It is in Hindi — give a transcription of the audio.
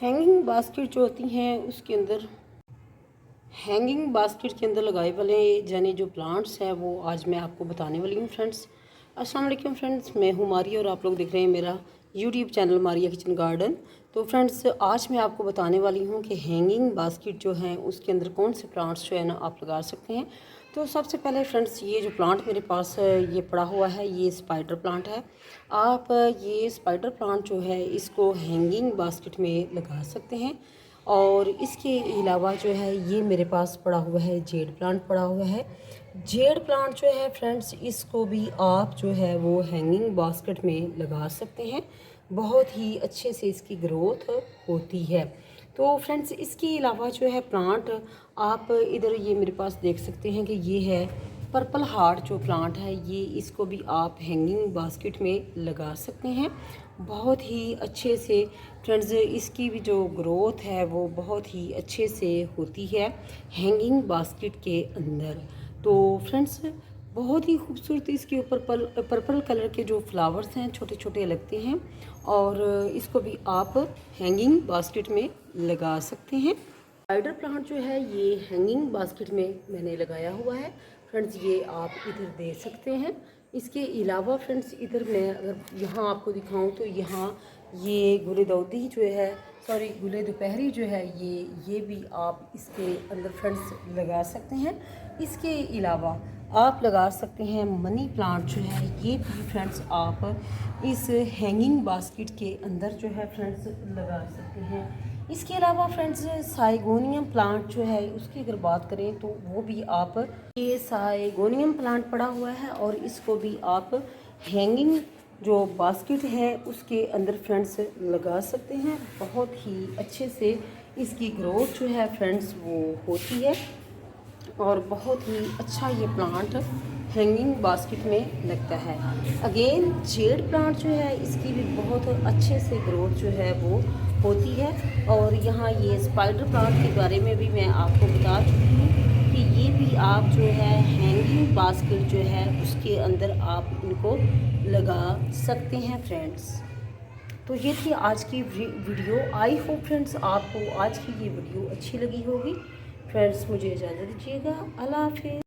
हैंगिंग बास्केट जो होती हैं उसके अंदर हैंगिंग बास्केट के अंदर लगाए वाले यानी जो प्लांट्स हैं वो आज मैं आपको बताने वाली हूँ फ्रेंड्स। अस्सलाम वालेकुम फ्रेंड्स, मैं हूँ मारिया और आप लोग देख रहे हैं मेरा YouTube channel Maria kitchen garden. तो फ्रेंड्स आज मैं आपको बताने वाली हूँ कि हैंगिंग बास्केट जो है उसके अंदर कौन से प्लांट्स जो है ना आप लगा सकते हैं। तो सबसे पहले फ्रेंड्स ये जो प्लांट मेरे पास ये पड़ा हुआ है ये स्पाइडर प्लांट है। आप ये स्पाइडर प्लांट जो है इसको हैंगिंग बास्केट में लगा सकते हैं। और इसके अलावा जो है ये मेरे पास पड़ा हुआ है जेड प्लांट पड़ा हुआ है। जेड प्लांट जो है फ्रेंड्स इसको भी आप जो है वो हैंगिंग बास्केट में लगा सकते हैं। बहुत ही अच्छे से इसकी ग्रोथ होती है। तो फ्रेंड्स इसके अलावा जो है प्लांट आप इधर ये मेरे पास देख सकते हैं कि ये है पर्पल हार्ट जो प्लांट है ये इसको भी आप हैंगिंग बास्केट में लगा सकते हैं। बहुत ही अच्छे से फ्रेंड्स इसकी भी जो ग्रोथ है वो बहुत ही अच्छे से होती है हैंगिंग बास्केट के अंदर। तो फ्रेंड्स बहुत ही खूबसूरत इसके ऊपर पर्पल कलर के जो फ्लावर्स हैं छोटे छोटे लगते हैं और इसको भी आप हैंगिंग बास्केट में लगा सकते हैं। स्पाइडर प्लांट जो है ये हैंगिंग बास्केट में मैंने लगाया हुआ है फ्रेंड्स, ये आप इधर दे सकते हैं। इसके अलावा फ्रेंड्स इधर मैं अगर यहाँ आपको दिखाऊं तो यहाँ ये गुले दाऊदी जो है गुले दोपहरी जो है ये भी आप इसके अंदर फ्रेंड्स लगा सकते हैं। इसके अलावा आप लगा सकते हैं मनी प्लांट जो है ये भी फ्रेंड्स आप इस हैंगिंग बास्केट के अंदर जो है फ्रेंड्स लगा सकते हैं। इसके अलावा फ्रेंड्स साइगोनियम प्लांट जो है उसकी अगर बात करें तो वो भी आप ये साइगोनियम प्लांट पड़ा हुआ है और इसको भी आप हैंगिंग जो बास्केट है उसके अंदर फ्रेंड्स लगा सकते हैं। बहुत ही अच्छे से इसकी ग्रोथ जो है फ्रेंड्स वो होती है और बहुत ही अच्छा ये प्लांट हैंगिंग बास्केट में लगता है। अगेन जेड प्लांट जो है इसकी भी बहुत अच्छे से ग्रोथ जो है वो होती है। और यहाँ ये स्पाइडर प्लांट के बारे में भी मैं आपको बता चुकी हूँ कि ये भी आप जो है हैंगिंग बास्केट जो है उसके अंदर आप इनको लगा सकते हैं फ्रेंड्स। तो ये थी आज की वीडियो। आई होप फ्रेंड्स आपको आज की ये वीडियो अच्छी लगी होगी। फ्रेंड्स मुझे इजाज़त दीजिएगा। अल्लाह हाफिज़।